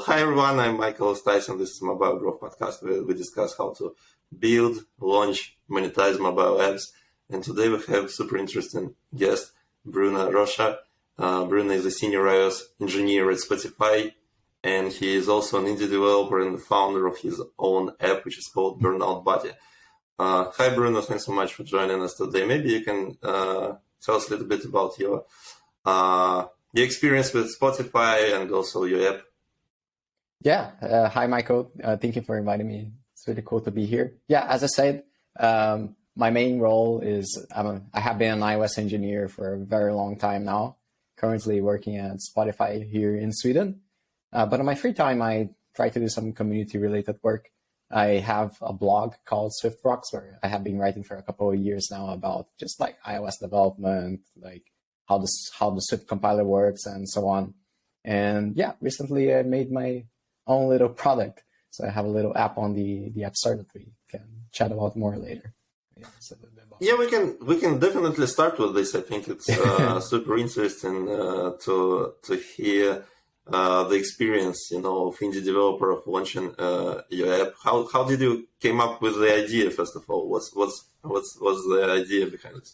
hi everyone, I'm Michael Tyson. This is Mobile Growth Podcast where we discuss how to build, launch, monetize mobile apps. And today we have a super interesting guest, Bruno Rocha. Bruno is a senior iOS engineer at Spotify, and he is also an indie developer and the founder of his own app, which is called Burnout Buddy. Hi Bruno, thanks so much for joining us today. Maybe you can tell us a little bit about your experience with Spotify and also your app. Yeah. Hi, Michael. Thank you for inviting me. It's really cool to be here. Yeah, as I said, my main role is I have been an iOS engineer for a very long time now, currently working at Spotify here in Sweden. But in my free time, I try to do some community-related work. I have a blog called Swift Rocks where I have been writing for a couple of years now about just like iOS development, like how the Swift compiler works and so on. And yeah, recently I made my own little product. So I have a little app on the App Store that we can chat about more later. Yeah, we can definitely start with this. I think it's super interesting to hear the experience, of indie developer of launching your app. How did you came up with the idea? First of all, what's the idea behind it?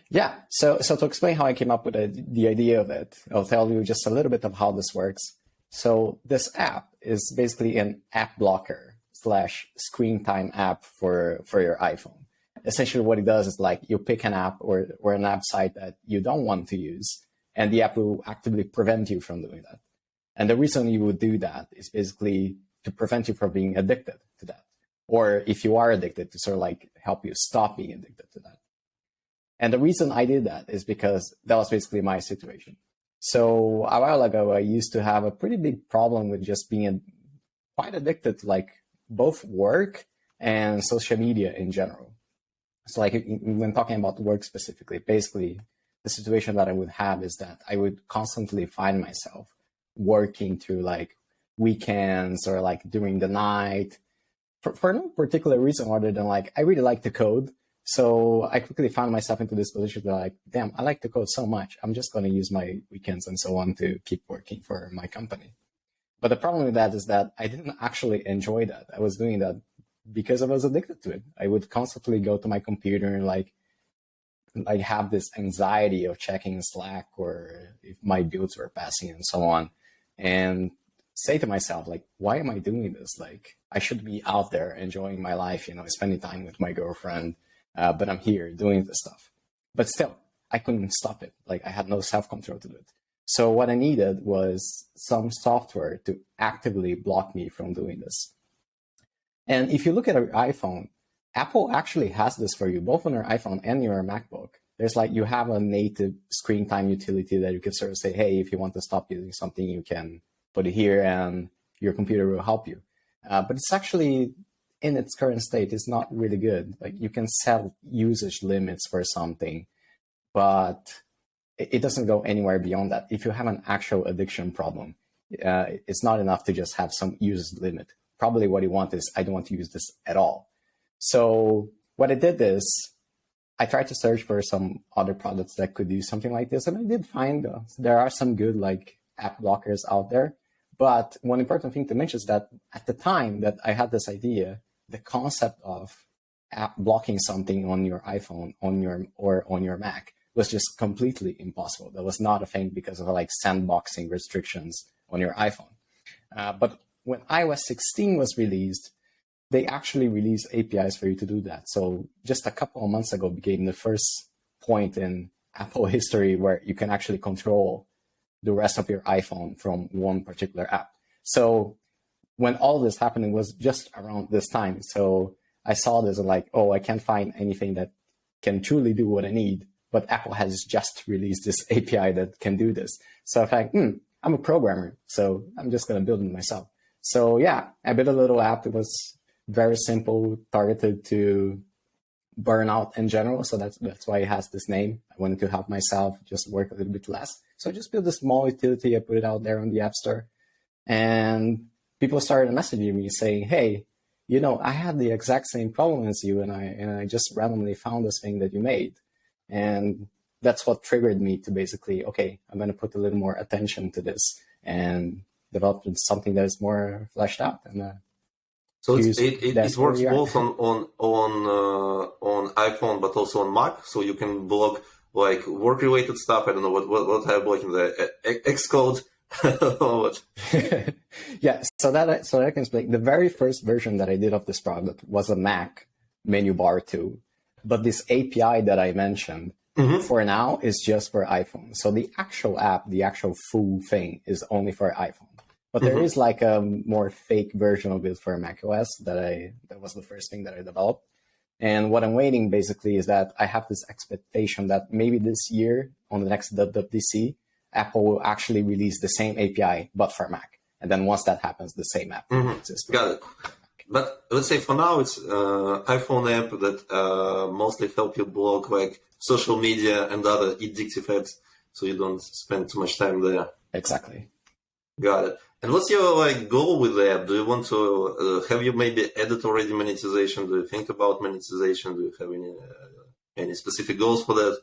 Yeah, so to explain how I came up with the idea of it, I'll tell you just a little bit of how this works. So this app is basically an app blocker / screen time app for your iPhone. Essentially what it does is like you pick an app or an app site that you don't want to use, and the app will actively prevent you from doing that. And the reason you would do that is basically to prevent you from being addicted to that. Or if you are addicted, to sort of like help you stop being addicted to that. And the reason I did that is because that was basically my situation. So a while ago, I used to have a pretty big problem with just being quite addicted to like both work and social media in general. So like when talking about work specifically, basically the situation that I would have is that I would constantly find myself working through like weekends or like during the night for no particular reason other than like I really like to code. So I quickly found myself into this position that like, damn, I like to code so much. I'm just going to use my weekends and so on to keep working for my company. But the problem with that is that I didn't actually enjoy that. I was doing that because I was addicted to it. I would constantly go to my computer and like have this anxiety of checking Slack or if my builds were passing and so on. And say to myself, like, why am I doing this? Like, I should be out there enjoying my life, spending time with my girlfriend. But I'm here doing this stuff. But still, I couldn't stop it. Like I had no self-control to do it. So what I needed was some software to actively block me from doing this. And if you look at your iPhone, Apple actually has this for you, both on your iPhone and your MacBook. There's like, you have a native screen time utility that you can sort of say, hey, if you want to stop using something, you can put it here and your computer will help you. But it's actually, in its current state, is not really good. Like you can set usage limits for something, but it doesn't go anywhere beyond that. If you have an actual addiction problem, it's not enough to just have some usage limit. Probably what you want is, I don't want to use this at all. So what I did is, I tried to search for some other products that could do something like this, and I did find there are some good like app blockers out there. But one important thing to mention is that at the time that I had this idea, the concept of app blocking something on your iPhone, on your Mac was just completely impossible. That was not a thing because of like sandboxing restrictions on your iPhone. But when iOS 16 was released, they actually released APIs for you to do that. So just a couple of months ago became the first point in Apple history where you can actually control the rest of your iPhone from one particular app. So when all this happening was just around this time. So I saw this and like, oh, I can't find anything that can truly do what I need, but Apple has just released this API that can do this. So I thought, I'm a programmer, so I'm just going to build it myself. So yeah, I built a little app. It was very simple, targeted to burnout in general. So that's why it has this name. I wanted to help myself just work a little bit less. So I just built a small utility. I put it out there on the App Store, and people started messaging me saying, hey, I had the exact same problem as you, and I just randomly found this thing that you made. And that's what triggered me to basically, okay, I'm going to put a little more attention to this and develop something that is more fleshed out. And so it works both on iPhone but also on Mac. So you can block like work related stuff. I don't know what I block in the Xcode. Yeah, so that I can explain. The very first version that I did of this product was a Mac menu bar tool, but this API that I mentioned for now is just for iPhone. So the actual app, the actual full thing, is only for iPhone. But there is like a more fake version of it for macOS that was the first thing that I developed. And what I'm waiting basically is that I have this expectation that maybe this year on the next WWDC, Apple will actually release the same API, but for Mac. And then once that happens, the same app will exist. Got it. But let's say for now, it's iPhone app that mostly help you block like social media and other addictive apps, so you don't spend too much time there. Exactly. Got it. And what's your like goal with the app? Do you want to have you maybe added already monetization? Do you think about monetization? Do you have any specific goals for that?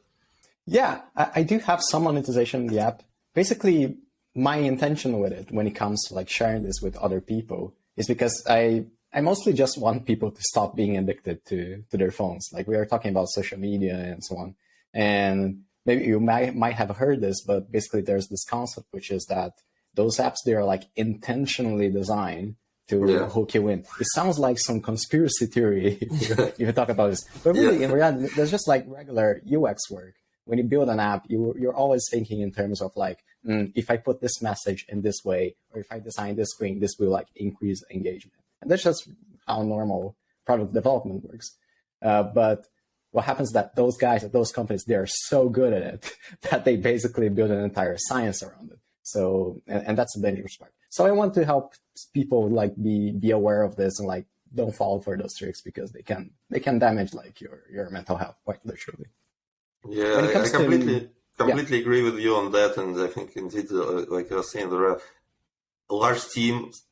Yeah, I do have some monetization in the app. Basically, my intention with it when it comes to like sharing this with other people is because I mostly just want people to stop being addicted to their phones. Like we are talking about social media and so on. And maybe you might have heard this, but basically there's this concept, which is that those apps, they are like intentionally designed to hook you in. It sounds like some conspiracy theory if you talk about this. But really, in reality, there's just like regular UX work. When you build an app, you're always thinking in terms of like, if I put this message in this way, or if I design this screen, this will like increase engagement. And that's just how normal product development works. But what happens is that those guys at those companies, they're so good at it that they basically build an entire science around it. So, and that's a dangerous part. So I want to help people like be aware of this and like don't fall for those tricks because they can damage like your mental health quite literally. Yeah, I completely agree with you on that, and I think indeed, like I was saying, there are large teams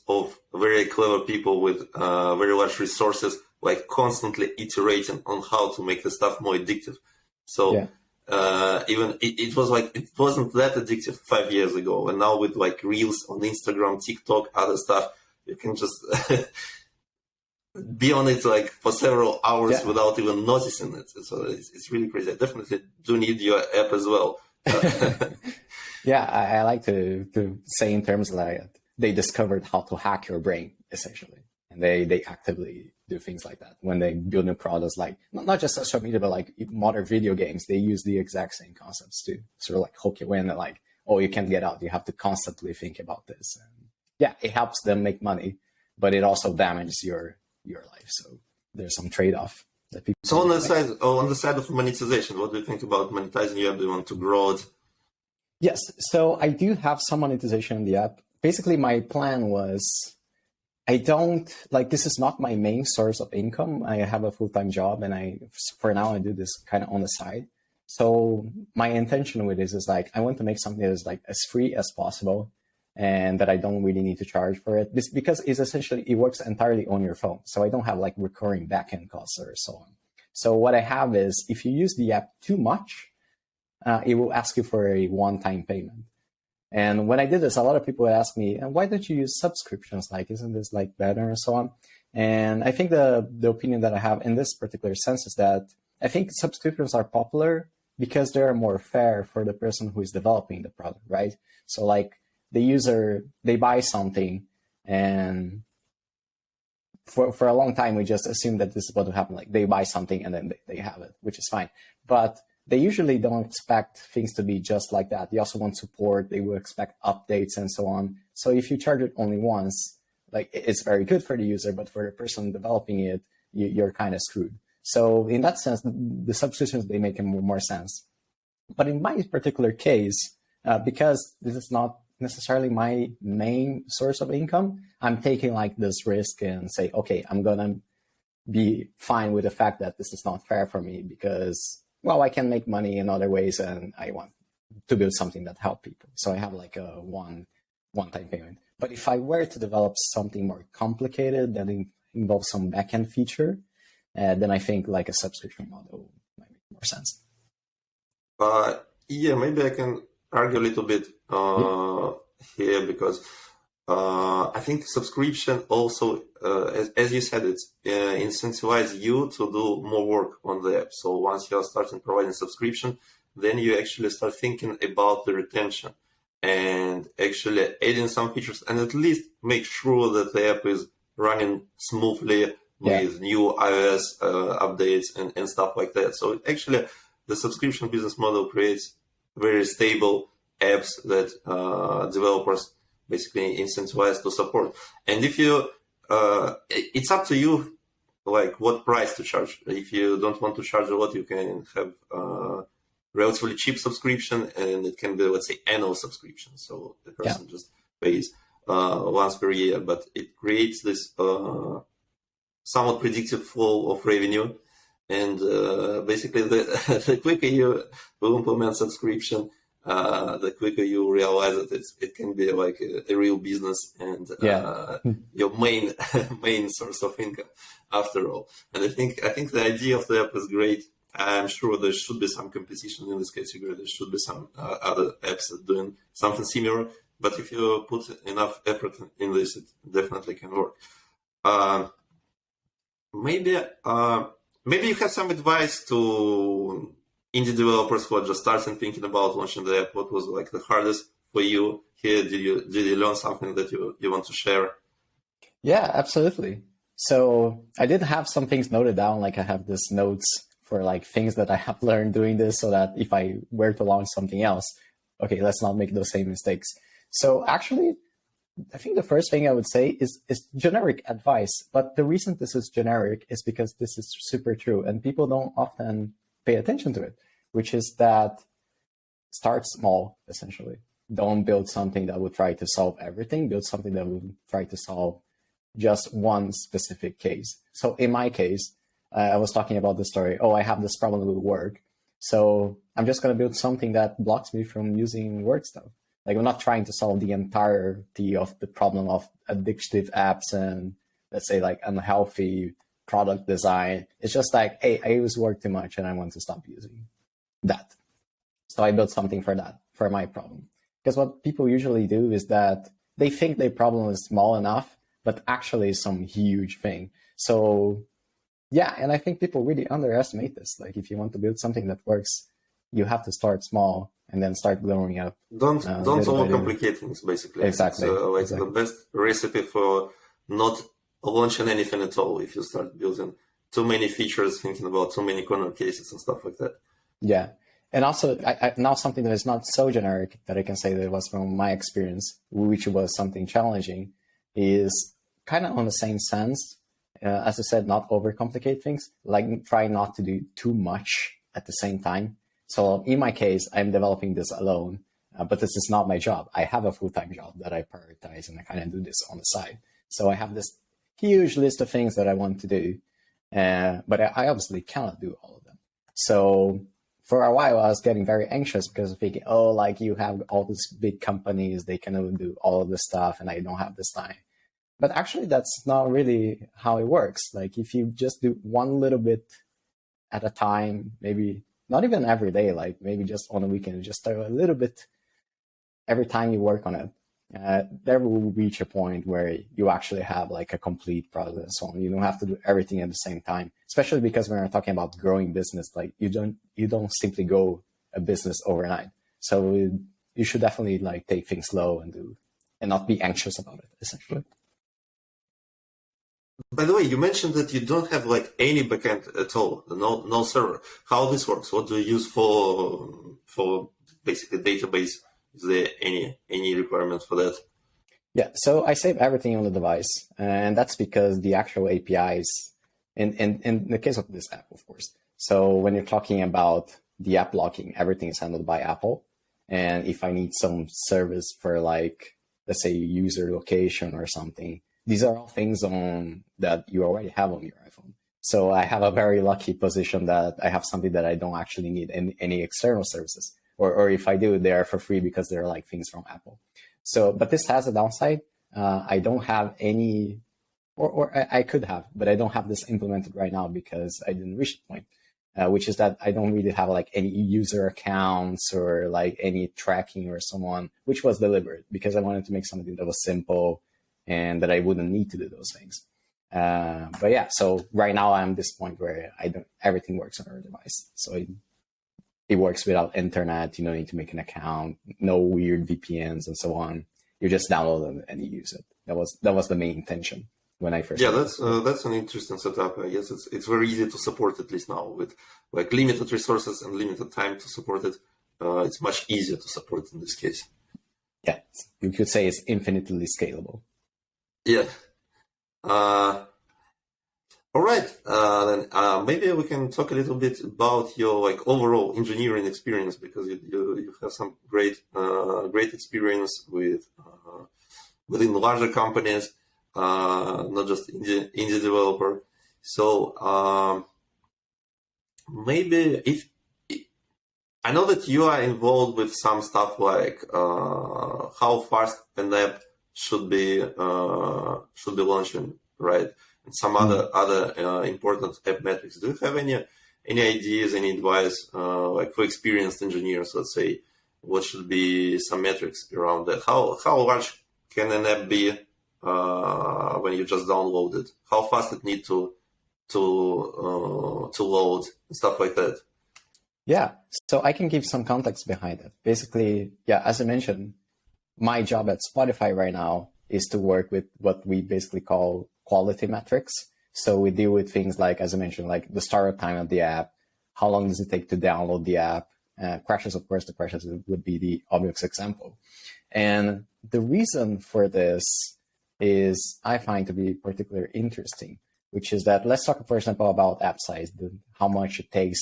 of very clever people with very large resources, like constantly iterating on how to make the stuff more addictive. So even it wasn't that addictive 5 years ago, and now with like Reels on Instagram, TikTok, other stuff, you can just be on it like for several hours without even noticing it. So it's really crazy. I definitely do need your app as well. Yeah, I like to say in terms like they discovered how to hack your brain essentially, and they actively do things like that when they build new products, like not just social media, but like modern video games. They use the exact same concepts to sort of like hook you in and like, oh, you can't get out. You have to constantly think about this. And yeah, it helps them make money, but it also damages your life. So there's some trade-off that people. So on the side of monetization, what do you think about monetizing your app? Do you want to grow it? Yes. So I do have some monetization in the app. Basically, my plan was this is not my main source of income. I have a full-time job and for now I do this kind of on the side. So my intention with this is like, I want to make something that is like as free as possible, and that I don't really need to charge for it. This because it works entirely on your phone. So I don't have like recurring backend costs or so on. So what I have is if you use the app too much, it will ask you for a one-time payment. And when I did this, a lot of people would ask me, why don't you use subscriptions? Like, isn't this like better and so on? And I think the opinion that I have in this particular sense is that I think subscriptions are popular because they're more fair for the person who is developing the product, right? So like, the user, they buy something, and for a long time, we just assume that this is what will happen. Like they buy something and then they have it, which is fine. But they usually don't expect things to be just like that. They also want support. They will expect updates and so on. So if you charge it only once, like it's very good for the user, but for the person developing it, you're kind of screwed. So in that sense, the subscriptions, they make more sense. But in my particular case, because this is not necessarily my main source of income, I'm taking like this risk and say, okay, I'm gonna be fine with the fact that this is not fair for me because, well, I can make money in other ways and I want to build something that helps people. So I have like a one-time payment. But if I were to develop something more complicated that involves some backend feature, then I think like a subscription model might make more sense. Yeah, maybe I can argue a little bit here because I think subscription also, as you said, it incentivizes you to do more work on the app. So once you are starting providing subscription, then you actually start thinking about the retention and actually adding some features and at least make sure that the app is running smoothly with new iOS updates and stuff like that. So actually, the subscription business model creates very stable apps that developers basically incentivize to support. And if you, it's up to you, like what price to charge. If you don't want to charge a lot, you can have relatively cheap subscription, and it can be, let's say, annual subscription. So the person just pays once per year, but it creates this somewhat predictive flow of revenue. And basically, the quicker you will implement subscription, the quicker you realize that it can be like a real business and your main source of income after all. And I think the idea of the app is great. I'm sure there should be some competition in this category. There should be some other apps doing something similar. But if you put enough effort in this, it definitely can work. Maybe you have some advice to indie developers who are just starting thinking about launching the app. What was like the hardest for you here? Did you learn something that you want to share? Yeah, absolutely. So I did have some things noted down. Like I have this notes for like things that I have learned doing this, so that if I were to launch something else, okay, let's not make those same mistakes. So actually, I think the first thing I would say is generic advice. But the reason this is generic is because this is super true and people don't often pay attention to it, which is that start small, essentially. Don't build something that would try to solve everything. Build something that would try to solve just one specific case. So in my case, I was talking about the story. Oh, I have this problem with work. So I'm just going to build something that blocks me from using work stuff. Like I'm not trying to solve the entirety of the problem of addictive apps and let's say like unhealthy product design. It's just like, hey, I use work too much and I want to stop using that. So I built something for that, for my problem. Because what people usually do is that they think their problem is small enough, but actually it's some huge thing. So yeah, and I think people really underestimate this. Like if you want to build something that works, you have to start small and then start growing up. Don't overcomplicate things, basically. Exactly. It's the best recipe for not launching anything at all if you start building too many features, thinking about too many corner cases and stuff like that. Yeah. And also, now something that is not so generic that I can say that it was from my experience, which was something challenging, is kind of on the same sense. As I said, not overcomplicate things, like try not to do too much at the same time. So in my case, I'm developing this alone, but this is not my job. I have a full-time job that I prioritize and I kind of do this on the side. So I have this huge list of things that I want to do, but I obviously cannot do all of them. So for a while, I was getting very anxious because of thinking, oh, like you have all these big companies, they can do all of this stuff and I don't have this time. But actually, that's not really how it works. Like if you just do one little bit at a time, maybe not even every day, like maybe just on a weekend, just do a little bit every time you work on it, there will reach a point where you actually have like a complete product and so on. You don't have to do everything at the same time, especially because when we're talking about growing business, like you don't simply grow a business overnight. So you should definitely like take things slow and not be anxious about it, essentially. By the way, you mentioned that you don't have like any backend at all, no server. How this works? What do you use for basically database? Is there any requirements for that? Yeah, so I save everything on the device, and that's because the actual APIs, in the case of this app, of course. So when you're talking about the app blocking, everything is handled by Apple. And if I need some service for like, let's say user location or something, these are all things that you already have on your iPhone. So I have a very lucky position that I have something that I don't actually need any external services. Or if I do, they are for free because they're like things from Apple. So, but this has a downside. I don't have any, or I could have, but I don't have this implemented right now because I didn't reach the point. which is that I don't really have like any user accounts or like any tracking or so on, which was deliberate because I wanted to make something that was simple and that I wouldn't need to do those things. But yeah, so right now I'm at this point where everything works on our device. So it works without internet. You don't need to make an account, no weird VPNs and so on. You just download it and you use it. That was the main intention when I first. Yeah, that's an interesting setup. I guess it's very easy to support, at least now, with like limited resources and limited time to support it. It's much easier to support in this case. Yeah, you could say it's infinitely scalable. Yeah. All right. Then maybe we can talk a little bit about your like overall engineering experience, because you have some great experience with within larger companies, not just indie developer. So maybe if I know that you are involved with some stuff like how fast an app should be launching, right? And some other important app metrics. Do you have any ideas, any advice, like for experienced engineers, let's say, what should be some metrics around that? How large can an app be when you just download it? How fast it needs to load and stuff like that? Yeah, so I can give some context behind it. Basically, yeah, as I mentioned, my job at Spotify right now is to work with what we basically call quality metrics. So we deal with things like, as I mentioned, like the startup time of the app, how long does it take to download the app? Crashes, of course, the crashes would be the obvious example. And the reason for this is I find to be particularly interesting, which is that let's talk, for example, about app size, how much it takes,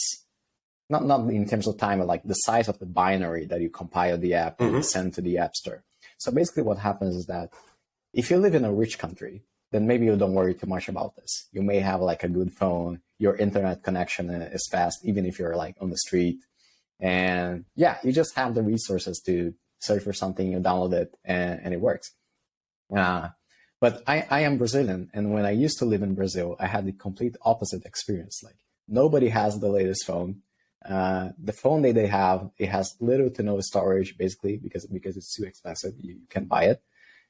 not in terms of time, but like the size of the binary that you compile the app and send to the app store. So basically what happens is that if you live in a rich country, then maybe you don't worry too much about this. You may have like a good phone, your internet connection is fast, even if you're like on the street. And yeah, you just have the resources to search for something, you download it, and it works. But I am Brazilian, and when I used to live in Brazil, I had the complete opposite experience. Like nobody has the latest phone. The phone that they have, it has little to no storage, basically, because it's too expensive. You can buy it.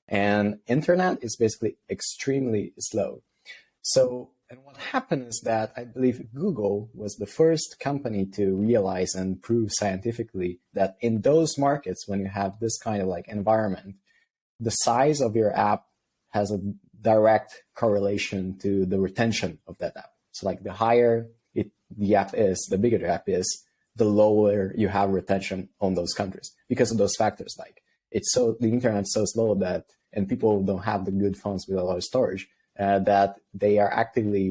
And internet is basically extremely slow. So, and what happened is that I believe Google was the first company to realize and prove scientifically that in those markets, when you have this kind of like environment, the size of your app has a direct correlation to the retention of that app. So like the higher the app is, the bigger the app is, the lower you have retention on those countries because of those factors. Like the internet's so slow that, and people don't have the good phones with a lot of storage, that they are actively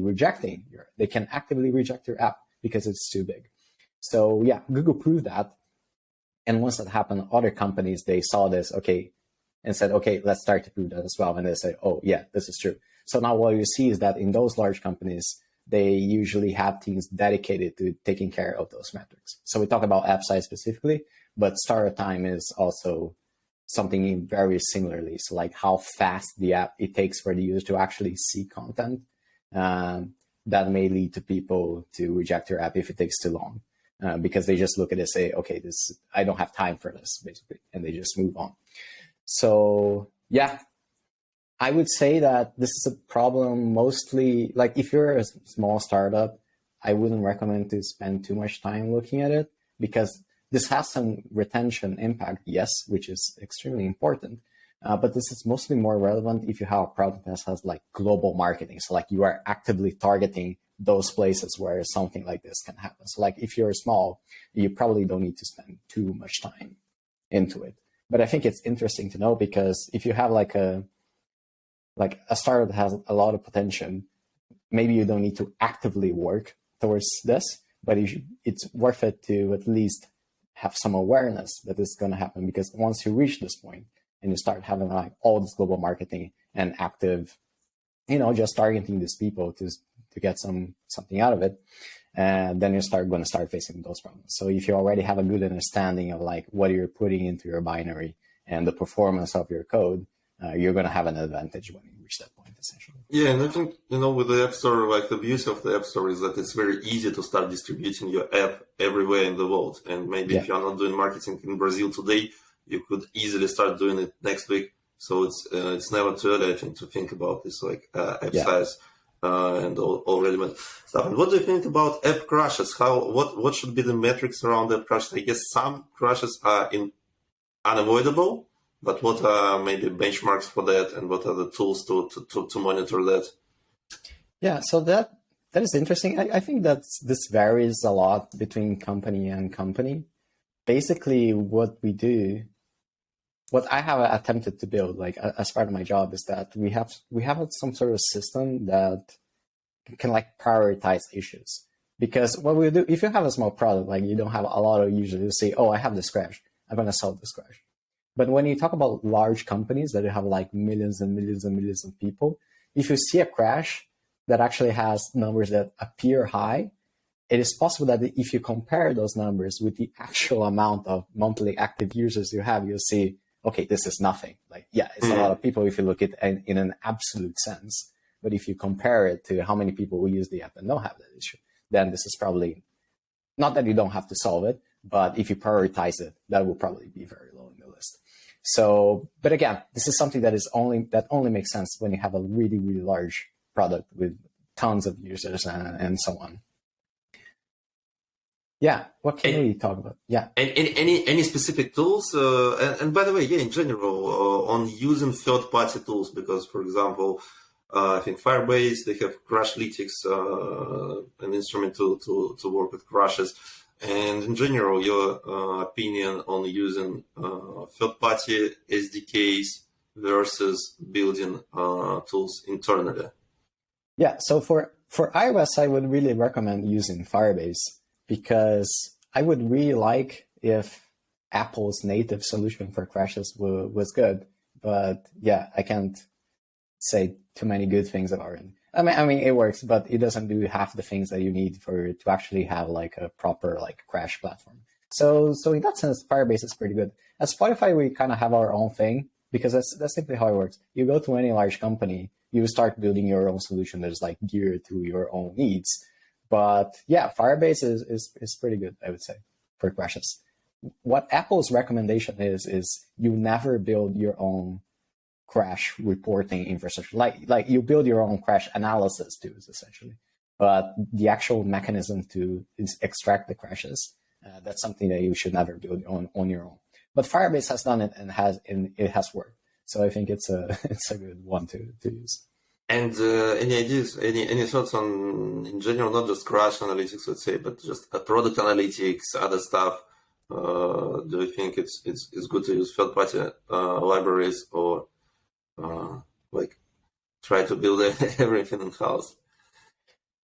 they can actively reject your app because it's too big. So yeah, Google proved that. And once that happened, other companies, they saw this, and said, let's start to prove that as well. And they say, oh yeah, this is true. So now what you see is that in those large companies, they usually have teams dedicated to taking care of those metrics. So we talk about app size specifically, but startup time is also something very similarly. So like how fast the app it takes for the user to actually see content, that may lead to people to reject your app if it takes too long, because they just look at it and say, I don't have time for this, basically, and they just move on. So yeah, I would say that this is a problem mostly, like if you're a small startup, I wouldn't recommend to spend too much time looking at it, because this has some retention impact, yes, which is extremely important. But this is mostly more relevant if you have a product that has like global marketing. So like you are actively targeting those places where something like this can happen. So like if you're small, you probably don't need to spend too much time into it. But I think it's interesting to know, because if you have like a startup that has a lot of potential, maybe you don't need to actively work towards this, but it's worth it to at least have some awareness that this is going to happen, because once you reach this point and you start having like all this global marketing and active, just targeting these people to get something out of it, and then you're going to start facing those problems. So if you already have a good understanding of like what you're putting into your binary and the performance of your code, you're going to have an advantage when you reach that point. essentially. Yeah, and I think, with the App Store, like the beauty of the App Store is that it's very easy to start distributing your app everywhere in the world. And maybe if you're not doing marketing in Brazil today, you could easily start doing it next week. So it's never too early, I think, to think about this app size and all relevant stuff. And what do you think about app crashes? What should be the metrics around app crashes? I guess some crashes are unavoidable. But what are maybe benchmarks for that, and what are the tools to monitor that? Yeah, so that is interesting. I think that this varies a lot between company and company. Basically, what I have attempted to build, like as part of my job, is that we have some sort of system that can like prioritize issues. Because what we do, if you have a small product, like you don't have a lot of users, you say, "Oh, I have this crash. I'm going to solve this crash." But when you talk about large companies that have like millions and millions and millions of people, if you see a crash that actually has numbers that appear high, it is possible that if you compare those numbers with the actual amount of monthly active users you have, you'll see, okay, this is nothing. Like, yeah, it's a lot of people if you look at it in an absolute sense. But if you compare it to how many people will use the app and don't have that issue, then this is probably not that you don't have to solve it, but if you prioritize it, that will probably be very low in the list. So, but again, this is something that only makes sense when you have a really, really large product with tons of users and so on. Yeah, what can we talk about? Yeah. And any specific tools? And by the way, in general, on using third-party tools, because, for example, I think Firebase, they have Crashlytics, an instrument to work with crashes. And in general, your opinion on using third-party SDKs versus building tools internally? Yeah, so for iOS, I would really recommend using Firebase because I would really like if Apple's native solution for crashes was good. But yeah, I can't say too many good things about it. I mean, it works, but it doesn't do half the things that you need to actually have like a proper like crash platform. So in that sense, Firebase is pretty good. At Spotify, we kind of have our own thing because that's simply how it works. You go to any large company, you start building your own solution that is like geared to your own needs. But yeah, Firebase is pretty good, I would say, for crashes. What Apple's recommendation is you never build your own crash reporting infrastructure. Like you build your own crash analysis tools, essentially. But the actual mechanism to extract the crashes, that's something that you should never build on your own. But Firebase has done it and it has worked. So I think it's a good one to use. And any ideas, any thoughts on, in general, not just crash analytics, let's say, but just product analytics, other stuff? Do you think it's good to use third-party libraries or like try to build everything in-house?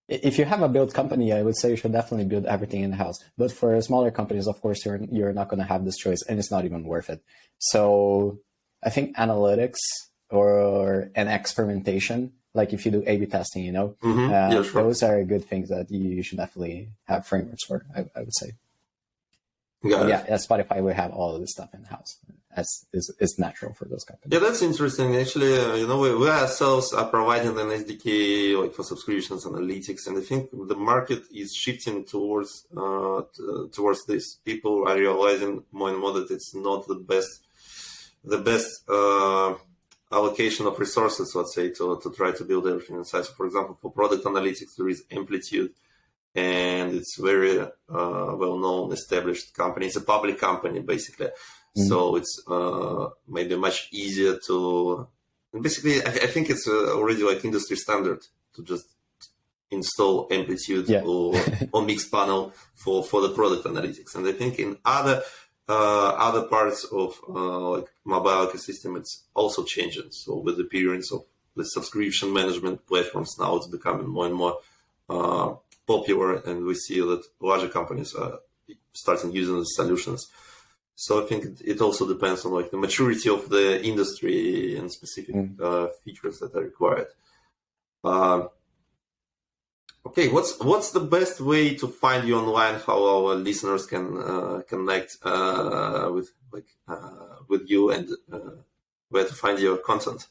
If you have a build company, I would say you should definitely build everything in-house. But for smaller companies, of course, you're not going to have this choice, and it's not even worth it. So I think analytics or an experimentation, like if you do A/B testing, sure. Those are good things that you should definitely have frameworks for, I would say. Yeah, at Spotify, we have all of this stuff in-house, as is natural for those companies. Yeah, that's interesting. Actually, we ourselves are providing an SDK like for subscriptions, analytics, and I think the market is shifting towards this. People are realizing more and more that it's not the best allocation of resources, let's say, to try to build everything inside. So, for example, for product analytics, there is Amplitude. And it's very well-known, established company. It's a public company, basically. Mm-hmm. So it's maybe much easier to... Basically, I think it's already like industry standard to just install Amplitude or Mixpanel for the product analytics. And I think in other parts of like mobile ecosystem, it's also changing. So with the appearance of the subscription management platforms, now it's becoming more and more popular, and we see that larger companies are starting using the solutions. So I think it also depends on like the maturity of the industry and specific features that are required. Okay, what's the best way to find you online? How our listeners can connect with you, and where to find your content?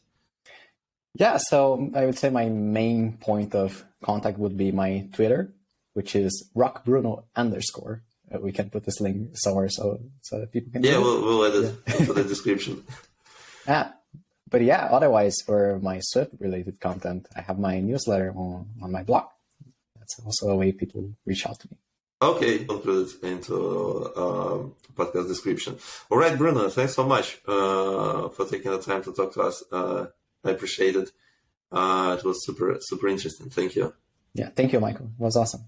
Yeah, so I would say my main point of contact would be my Twitter, which is rockbruno_. We can put this link somewhere so that people can. Yeah, we'll add it into the description. But yeah, otherwise for my Swift related content, I have my newsletter on my blog. That's also a way people reach out to me. Okay, I'll put it into podcast description. All right, Bruno, thanks so much for taking the time to talk to us. I appreciate it. It was super, super interesting. Thank you. Yeah, thank you, Michael. It was awesome.